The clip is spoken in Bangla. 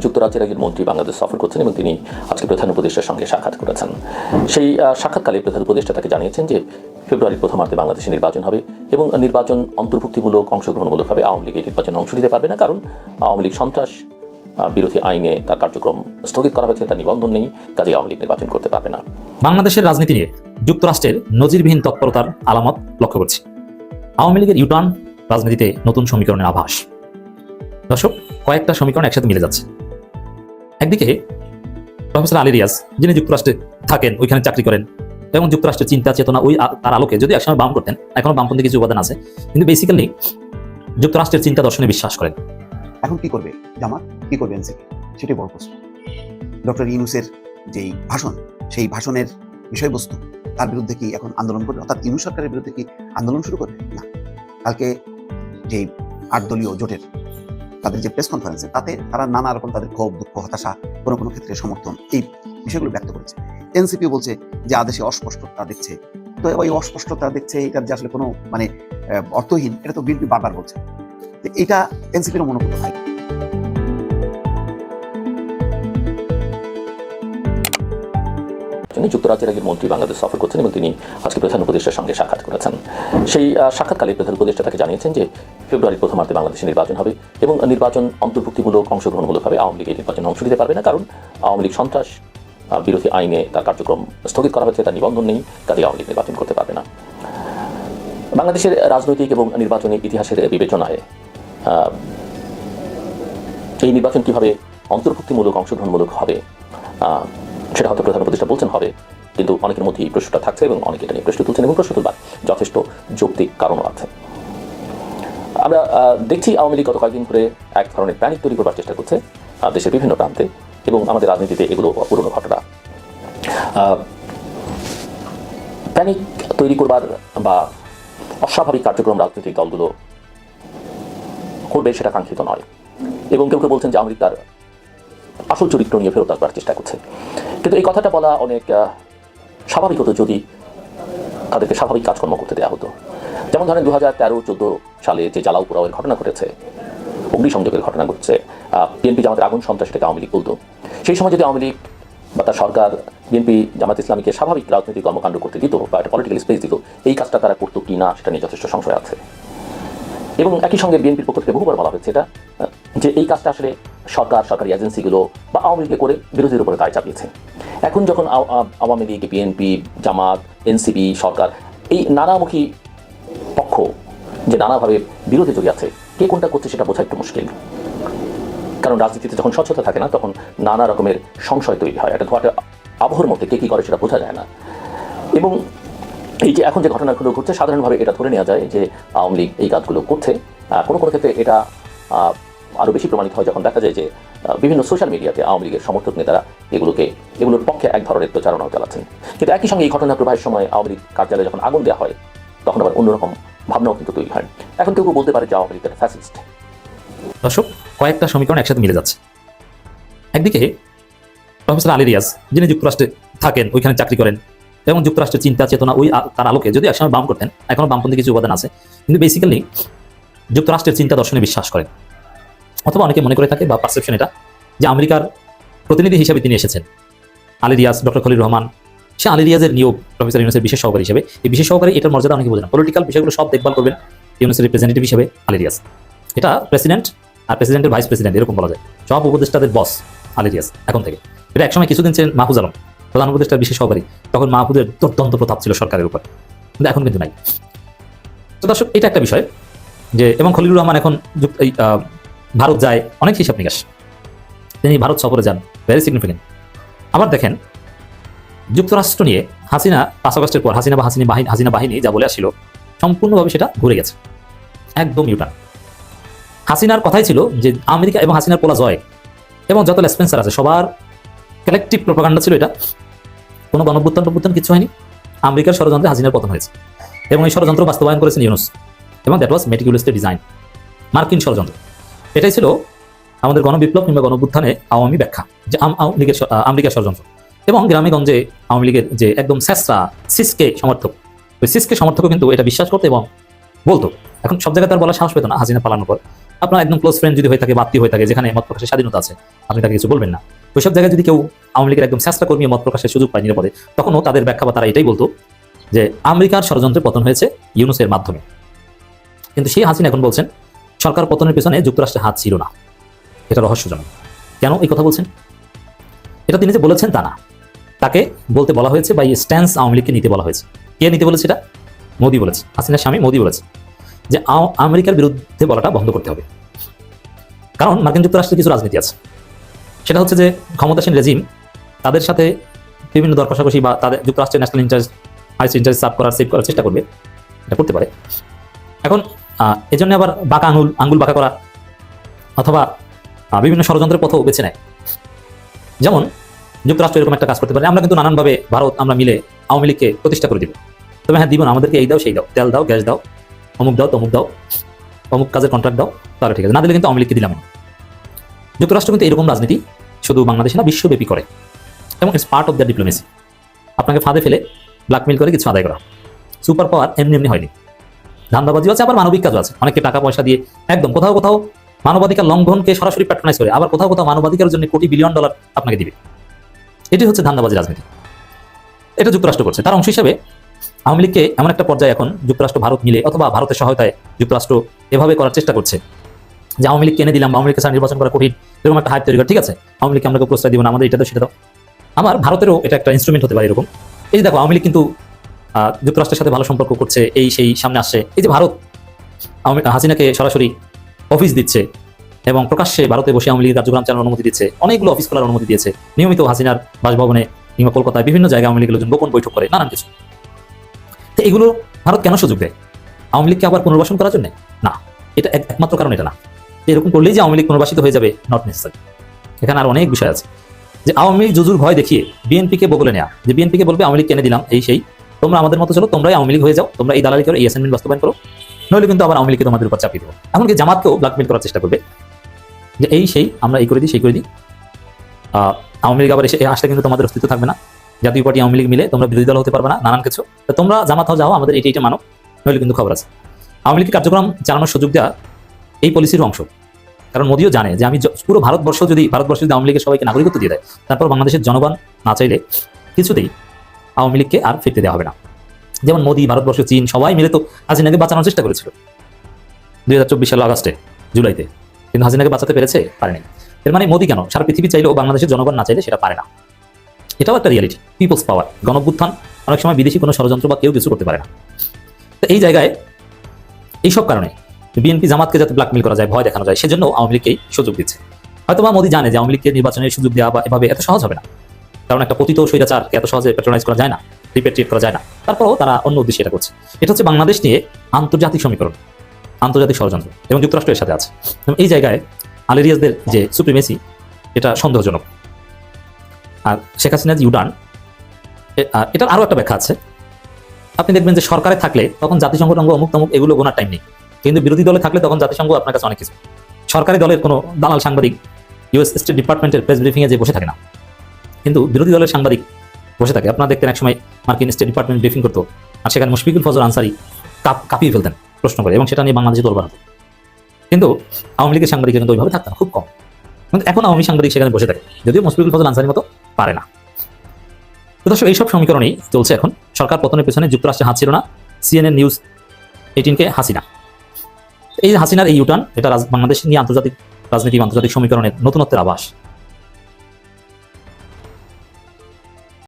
যুক্তরাজ্যের একজন মন্ত্রী বাংলাদেশ সফর করছেন এবং তিনি আজকে প্রধান উপদেষ্টার সঙ্গে সাক্ষাৎ করেছেন। সেই সাক্ষাৎকালে প্রধান উপদেষ্টা তাকে জানিয়েছেন যে ফেব্রুয়ারির প্রথমার্ধে বাংলাদেশে নির্বাচন হবে এবং নির্বাচন অন্তর্ভুক্তিমূলক অংশগ্রহণমূলক হবে। আওয়ামী লীগ এই নির্বাচনে অংশ নিতে পারবে না, কারণ আওয়ামী লীগ সন্ত্রাস বিরোধী আইনে তার কার্যক্রম স্থগিত করা হয়েছে, তার নিবন্ধন নেই, কাজেই আওয়ামী লীগ নির্বাচন করতে পারবে না। বাংলাদেশের রাজনীতি নিয়ে যুক্তরাষ্ট্রের নজিরবিহীন তৎপরতার আলামত লক্ষ্য করছি। আওয়ামী লীগের ইউটার্ন রাজনীতিতে নতুন সমীকরণের আভাস। দর্শক, কয়েকটা সমীকরণ একসাথে মিলে যাচ্ছে। একদিকে প্রফেসর আলী রিয়াজ, যিনি যুক্তরাষ্ট্রে থাকেন, ওইখানে চাকরি করেন এবং যুক্তরাষ্ট্রের চিন্তা চেতনা ওই তার আলোকে যদি একসময় বাম করতেন, এখনো বামপন্থী কিছু উপাদান আছে, কিন্তু বেসিক্যালি যুক্তরাষ্ট্রের চিন্তা দর্শনে বিশ্বাস করেন। এখন কি করবে জামাত, কি করবে এনসিপি, সেটাই বড় প্রশ্ন। ডক্টর ইউনূসের যেই ভাষণ, সেই ভাষণের বিষয়বস্তু, তার বিরুদ্ধে কি এখন আন্দোলন করবে, অর্থাৎ ইউনূস সরকারের বিরুদ্ধে কি আন্দোলন শুরু করবে? না। কালকে যেই 8 দলীয় জোটের তাদের যে প্রেস কনফারেন্সে, তাতে তারা নানা রকম তাদের ক্ষোভ, দুঃখ, হতাশা, কোনো কোনো ক্ষেত্রে সমর্থন, এই বিষয়গুলো ব্যক্ত করেছে। এনসিপিও বলছে যে আদেশে অস্পষ্টতা দেখছে। তো ওই অস্পষ্টতা দেখছে, এটার যে আসলে কোনো অর্থহীন, এটা তো বিএনপি বারবার বলছে। তো এটা এনসিপির মনোভূত হয়। যুক্তরাজ্যের একজন মন্ত্রী বাংলাদেশ সফর করছেন এবং তিনি আজকে প্রধান উপদেষ্টার সঙ্গে সাক্ষাৎ করেছেন। সেই সাক্ষাৎকালে প্রধান উপদেষ্টা তাকে জানিয়েছেন যে ফেব্রুয়ারির প্রথমার্ধে বাংলাদেশে নির্বাচন হবে এবং নির্বাচন অন্তর্ভুক্তিমূলক অংশগ্রহণমূলক হবে। আওয়ামী লীগ এই নির্বাচনে অংশ নিতে পারবে না, কারণ আওয়ামী লীগ সন্ত্রাস বিরোধী আইনে তার কার্যক্রম স্থগিত করা হয়েছে, তার নিবন্ধন নেই, কাজেই আওয়ামী লীগ নির্বাচন করতে পারবে না। বাংলাদেশের রাজনৈতিক এবং নির্বাচনী ইতিহাসের বিবেচনায় এই নির্বাচন কিভাবে অন্তর্ভুক্তিমূলক অংশগ্রহণমূলক হবে, সেটা হয়তো প্রধান উপদেষ্টা বলছেন হবে, কিন্তু অনেকের মধ্যে এই প্রশ্নটা থাকছে এবং অনেকে এটা নিয়ে প্রশ্ন তুলছেন এবং প্রশ্ন তুলবার যথেষ্ট যৌক্তিক কারণও আছে। আমরা দেখছি আওয়ামী লীগ গত কয়েকদিন ধরে এক ধরনের প্যানিক তৈরি করবার চেষ্টা করছে দেশের বিভিন্ন প্রান্তে, এবং আমাদের রাজনীতিতে এগুলো পুরনো ঘটনা। প্যানিক তৈরি করবার বা অস্বাভাবিক কার্যক্রম রাজনৈতিক দলগুলো করবে, সেটা কাঙ্ক্ষিত নয়, এবং কেউ কেউ বলছেন যে আওয়ামী লীগ তার আসল চরিত্র নিয়ে ফেরত আসবার চেষ্টা করছে। কিন্তু এই কথাটা বলা অনেক স্বাভাবিক হতো যদি তাদেরকে স্বাভাবিক কাজকর্ম করতে দেওয়া হতো। যেমন ধরেন 2013-14 সালে যে জ্বালাও পোড়াওয়ের ঘটনা ঘটেছে, অগ্নিসংযোগের ঘটনা ঘটছে, বিএনপি জামাতের আগুন সন্ত্রাস, সেটাকে আওয়ামী লীগ বলতো। সেই সময় যদি আওয়ামী লীগ বা তার সরকার বিএনপি জামাত ইসলামীকে স্বাভাবিক রাজনৈতিক কর্মকাণ্ড করতে দিত বা একটা পলিটিক্যাল স্পেস দিত, এই কাজটা তারা করতো কি না সেটা নিয়ে যথেষ্ট সংশয় আছে। এবং একই সঙ্গে বিএনপির পক্ষ থেকে বহুবার বলা হয়েছে এটা, যে এই কাজটা আসলে সরকারি এজেন্সিগুলো বা আওয়ামী লীগকে করে বিরোধীদের উপরে দায় চাপিয়েছে। এখন যখন আওয়ামী লীগ, বিএনপি, জামাত, এনসিপি, সরকার, এই নানামুখী পক্ষ যে নানাভাবে বিরোধী জড়িয়ে আছে, কে কোনটা করছে সেটা বোঝা একটু মুশকিল। কারণ রাজনীতিতে যখন স্বচ্ছতা থাকে না, তখন নানা রকমের সংশয় তৈরি হয়, একটা ধোয়াটা আবহাওয়ার মধ্যে কে কী করে সেটা বোঝা যায় না। এবং এই যে এখন যে ঘটনাগুলো ঘটছে, সাধারণভাবে এটা ধরে নেওয়া যায় যে আওয়ামী লীগ এই কাজগুলো করছে। কোনো কোনো ক্ষেত্রে এটা আরও বেশি প্রমাণিত হয় যখন দেখা যায় যে বিভিন্ন সোশ্যাল মিডিয়াতে আওয়ামী লীগের সমর্থক নেতারা এগুলোর পক্ষে এক ধরনের প্রচারণাও চালাচ্ছেন। কিন্তু একই সঙ্গে এই ঘটনা প্রবাহের সময় আওয়ামী লীগ কার্যালয়ে যখন আগুন দেওয়া হয়, তখন আবার অন্যরকম ভাবনাও কিন্তু তৈরি হয়। এখন কেউ বলতে পারে যে আওয়ামী লীগ একটা ফ্যাসিস্ট। দর্শক, কয়েকটা সমীকরণ একসাথে মিলে যাচ্ছে। একদিকে প্রফেসর আলী রিয়াজ, যিনি যুক্তরাষ্ট্রে থাকেন, ওইখানে চাকরি করেন এবং যুক্তরাষ্ট্রের চিন্তা চেতনা ওই তার আলোকে যদি একসময় বাম করতেন, এখনো বামপন্থী কিছু উপাদান আছে, কিন্তু বেসিক্যালি যুক্তরাষ্ট্রের চিন্তা দর্শনে বিশ্বাস করেন। অথবা অনেকে মনে করে থাকে বা পারসেপশন এটা, যে আমেরিকার প্রতিনিধি হিসেবে তিনি এসেছেন। আলী রিয়াজ, ডক্টর খলিল রহমান, সে আলী রিয়াজের নিয়োগ প্রফেসর ইউনূসের বিশেষ সহকারী হিসেবে। এই বিশেষ সহকারী এটার মর্যাদা অনেকে বোঝেন না। পলিটিক্যাল বিষয়গুলো সব দেখভাল করবেন ইউনূসের রিপ্রেজেন্টেটিভ হিসেবে আলী রিয়াজ। এটা প্রেসিডেন্ট আর প্রেসিডেন্টের ভাইস প্রেসিডেন্ট এরকম বলা যায়, সব উপদেষ্টাদের বস আলী রিয়াজ এখন থেকে। এটা একসময় কিছুদিন ছিলেন মাহফুজ আলম, প্রধান উপদেষ্টার বিশেষ সহকারী, তখন মাহফুজের দুর্দান্ত প্রতাপ ছিল সরকারের উপর, কিন্তু এখন কিন্তু নাই। তো দর্শক, এটা একটা বিষয় যে, এবং খলিলুর রহমান এখন ভারত যায়, অনেক হিসাব নিকাশ, তিনি ভারত সফরে যান, ভেরি সিগনিফিকেন্ট। আবার দেখেন যুক্তরাষ্ট্র নিয়ে হাসিনা 5 আগস্টের পর হাসিনা বাহিনী যা বলে আসছিল, সম্পূর্ণভাবে সেটা ঘুরে গেছে, একদম ইউটার্ন। হাসিনার কথাই ছিল যে আমেরিকা এবং হাসিনার পোলা জয় এবং যত লেসপেন্সার আছে সবার কালেকটিভ প্রোপাগান্ডা ছিল এটা, কোনো গণঅভ্যুত্থান কিছু হয়নি, আমেরিকার ষড়যন্ত্রে হাসিনার পতন হয়েছে এবং এই ষড়যন্ত্র বাস্তবায়ন করেছেন ইউনূস, এবং দ্যাট ওয়াজ মেটিকুলাসলি ডিজাইন, মার্কিন ষড়যন্ত্র। এটাই ছিল আমাদের গণবিপ্লব কিংবা গণঅভ্যুত্থানে আওয়ামী ব্যাখ্যা, যে আমেরিকার ষড়যন্ত্র। এবং গ্রামে গঞ্জে আওয়ামী লীগের যে একদম স্যাসরা সিসকে সমর্থক, ওই সিসকে সমর্থকও কিন্তু এটা বিশ্বাস করতো এবং বলতো। এখন সব জায়গায় তার বলার সাহস পেত না হাসিনা পালানোর পর, আপনার একদম ক্লোজ ফ্রেন্ড যদি হয়ে থাকে, বাত্তি হয়ে থাকে, যেখানে মত প্রকাশের স্বাধীনতা আছে, আপনি তাকে কিছু বলবেন না। ওইসব জায়গায় যদি কেউ আওয়ামী লীগের একদম চেষ্টা কর্মী মত প্রকাশের সুযোগ পায় নিরাপদে, তখনও তাদের ব্যাখ্যা বা তারা এটাই বলতো যে আমেরিকার ষড়যন্ত্রে পতন হয়েছে ইউনূসের মাধ্যমে। কিন্তু সেই হাসিনা এখন বলছেন সরকার পতনের পেছনে যুক্তরাষ্ট্রের হাত ছিল না। এটা রহস্যজনক। কেন এই কথা বলছেন? এটা তিনি যে বলেছেন তা না, তাকে বলতে বলা হয়েছে বা এই স্ট্যান্স আওয়ামী লীগকে নিতে বলা হয়েছে। কে নিতে বলেছে? এটা মোদি বলেছে, হাসিনার স্বামী মোদি বলেছে যে আমেরিকার বিরুদ্ধে বলাটা বন্ধ করতে হবে। কারণ মার্কিন যুক্তরাষ্ট্রের কিছু রাজনীতি আছে, সেটা হচ্ছে যে ক্ষমতাসীন রেজিম তাদের সাথে বিভিন্ন দর কষাকষি বা তাদের যুক্তরাষ্ট্রের national interest, highest interest save করার চেষ্টা করবে, এটা করতে পারে। এখন এই জন্য আবার বাঁকা আঙ্গুল বাঁকা করা অথবা বিভিন্ন ষড়যন্ত্রের পথও বেছে নেয়। যেমন যুক্তরাষ্ট্র এরকম একটা কাজ করতে পারে, আমরা কিন্তু নানানভাবে ভারত আমরা মিলে আওয়ামী লীগকে প্রতিষ্ঠা করে দিব। তবে হ্যাঁ, দিব না, আমাদেরকে এই দাও সেই দাও, তেল দাও, গ্যাস দাও, অমুক দাও, তমুক দাও, অমুক কাজের কন্ট্রাক্ট দাও, তাহলে ঠিক আছে, না দিলে কিন্তু আওয়ামী লীগকে দিলাম না। যুক্তরাষ্ট্র কিন্তু এরকম রাজনীতি শুধু বাংলাদেশে না, বিশ্বব্যাপী করে, এবং it's part of the diplomacy. আপনাকে ফাঁদে ফেলে ব্ল্যাকমেল করে কিছু আদায় করা। সুপার পাওয়ার এমনি এমনি হয়নি, ধান্দাবাজিও আছে, আবার মানবিক কাজও আছে। অনেকে টাকা পয়সা দিয়ে একদম কোথাও কোথাও মানবাধিকার লঙ্ঘনকে সরাসরি প্যাট্রোনাইজ করে, আবার কোথাও কোথাও মানবাধিকারের জন্য কোটি বিলিয়ন ডলার আপনাকে দিবে। এটি হচ্ছে ধান্দাবাজি রাজনীতি। এটা যুক্তরাষ্ট্র করছে। তার অংশ হিসাবে আওয়ামী লীগকে এমন একটা পর্যায়ে এখন যুক্তরাষ্ট্র ভারত মিলে অথবা ভারতের সহায়তায় যুক্তরাষ্ট্র এভাবে করার চেষ্টা করছে যে আওয়ামী লীগকে এনে দিলাম, আওয়ামী লীগকে ছাড়া নির্বাচন করা কঠিন, এরকম একটা হাইপ তৈরি করে, ঠিক আছে আওয়ামী লীগকে আমরা প্রশ্রয় দিব না, আমাদের এটা তো সেটা দাও। আমার ভারতেরও এটা একটা ইনস্ট্রুমেন্ট হতে পারে এরকম। এই যে দেখো, আওয়ামী লীগ কিন্তু যুক্তরাষ্ট্রের সাথে ভালো সম্পর্ক করছে, এই সেই সামনে আসছে। এই যে ভারত হাসিনাকে সরাসরি অফিস দিচ্ছে এবং প্রকাশ্যে ভারতে বসে আওয়ামী লীগের কার্যক্রম চালানোর অনুমতি দিচ্ছে, অনেকগুলো অফিস খোলার অনুমতি দিয়েছে, নিয়মিত হাসিনার বাসভবনে কিংবা কলকাতায় বিভিন্ন জায়গায় আওয়ামী লীগের লোকজন গোপন বৈঠক করে, নানান কিছু। তো এগুলো ভারত কেন সুযোগ দেয়? আওয়ামী লীগকে আবার পুনর্বাসন করার জন্য না, এটা একমাত্র কারণ এটা না। এরকম করলেই যে আওয়ামী লীগ পুনর্বাসিত হয়ে যাবে, নট নেসেসারি। এখানে আর অনেক বিষয় আছে। যে আওয়ামী লীগ জুজুর ভয় দেখিয়ে বিএনপিকে বলে নেওয়া, যে বিএনপিকে বলবে আওয়ামী লীগ কেনে দিলাম, এই সেই, তোমরা আমাদের মতো চলো, তোমরাই আওয়ামী লীগ হয়ে যাও, তোমরা এই দালালি করো, এই অ্যাসাইনমেন্ট বাস্তবায়ন করো, নইলে কিন্তু আবার আওয়ামী লীগকে তোমাদের উপর চাপিয়ে দেবো। এমনকি জামাতকেও ব্ল্যাকমেল করার চেষ্টা করবে যে এই সেই, আমরা এই করে দিই, সেই করে দিই, আওয়ামী লীগ আবার এসে আসলে কিন্তু তোমাদের অস্তিত্ব থাকবে না, জাতীয় পার্টি আওয়ামী লীগ মিলে তোমরা বিরোধী দল হতে পারবে না, নানান কিছু। তো তোমরা জামাত হও, যাও, আমাদের এইটা মানো, নইলে কিন্তু খবর আছে। আওয়ামী লীগকে কার্যক্রম চালানোর সুযোগ দেওয়া এই পলিসির অংশ। কারণ মোদিও জানে যে আমি পুরো ভারতবর্ষ যদি আওয়ামী লীগের সবাইকে নাগরিকত্ব দিয়ে দেয়, তারপর বাংলাদেশের জনগণ না চাইলে কিছুতেই আওয়ামী লীগকে আর ফিরতে দেওয়া হবে না। যেমন মোদি, ভারতবর্ষ, চীন সবাই মিলে তো হাসিনাকে বাঁচানোর চেষ্টা করেছিল 2024 সালের আগস্টে, জুলাইতে, কিন্তু হাসিনাকে বাঁচাতে পেরেছে, পারেনি। এর মানে মোদি কেন, সারা পৃথিবী চাইলেও বাংলাদেশের জনগণ না চাইলে সেটা পারে না। এটাও একটা রিয়ালিটি, পিপলস পাওয়ার, গণঅভ্যুত্থান অনেক সময় বিদেশি কোনো ষড়যন্ত্র বা কেউ কিছু করতে পারে না। তো এই জায়গায় এইসব কারণে বিএনপি জামাতকে যাতে ব্ল্যাকমেল করা যায়, ভয় দেখানো যায়, সেজন্য আওয়ামী লীগকেই সুযোগ দিচ্ছে। হয়তো বা মোদি জানে যে আওয়ামী লীগকে নির্বাচনের সুযোগ দেওয়া বা এভাবে এত সহজ হবে না, কারণ একটা পতিত স্বৈরাচার এত সহজে প্যাট্রোনাইজ করা যায় না, রিপেট্রিয়েট করা যায় না। তারপরও তারা অন্য উদ্দেশ্যে এটা করছে। এটা হচ্ছে বাংলাদেশ নিয়ে আন্তর্জাতিক সমীকরণ, আন্তর্জাতিক ষড়যন্ত্র, এবং যুক্তরাষ্ট্র এর সাথে আছে। এই জায়গায় আলেরিয়াসদের যে সুপ্রিমেসি, এটা সন্দেহজনক। আর শেখ হাসিনার ইউটার্ন, এটার আরও একটা ব্যাখ্যা আছে। আপনি দেখবেন যে সরকারে থাকলে তখন জাতিসংঘ অমুক তমুক এগুলো গোনার টাইম নেই, কিন্তু বিরোধী দলে থাকলে তখন জাতিসংঘ আপনার কাছে অনেক কিছু। সরকারি দলের কোনো দালাল সাংবাদিক ইউএস স্টেট ডিপার্টমেন্টের প্রেস ব্রিফিংয়ে যে বসে থাকে না, কিন্তু বিরোধী দলের সাংবাদিক বসে থাকে। আপনারা দেখতেন একসময় মার্কিন স্টেট ডিপার্টমেন্ট ব্রিফিং করতো, আর সেখানে মুশফিকুল ফজল আনসারি কাঁপিয়ে ফেলতেন প্রশ্ন করে, এবং সেটা নিয়ে বাংলাদেশে তোলবার হতো। কিন্তু আওয়ামী লীগের সাংবাদিক কিন্তু ওইভাবে থাকতেন, খুব কম। কিন্তু এখন আওয়ামী সাংবাদিক সেখানে বসে থাকে, যদিও মুশফিকুল ফজল আনসারির মতো পারে না। তো দর্শক, এইসব সমীকরণেই চলছে এখন। সরকার পতনের পেছনে যুক্তরাষ্ট্রের হাত ছিল না, CNN নিউজ 18-কে হাসিনা। এই হাসিনার এই ইউটার্ন, এটা বাংলাদেশ নিয়ে আন্তর্জাতিক রাজনীতি, আন্তর্জাতিক সমীকরণের নতুনত্বের আভাস।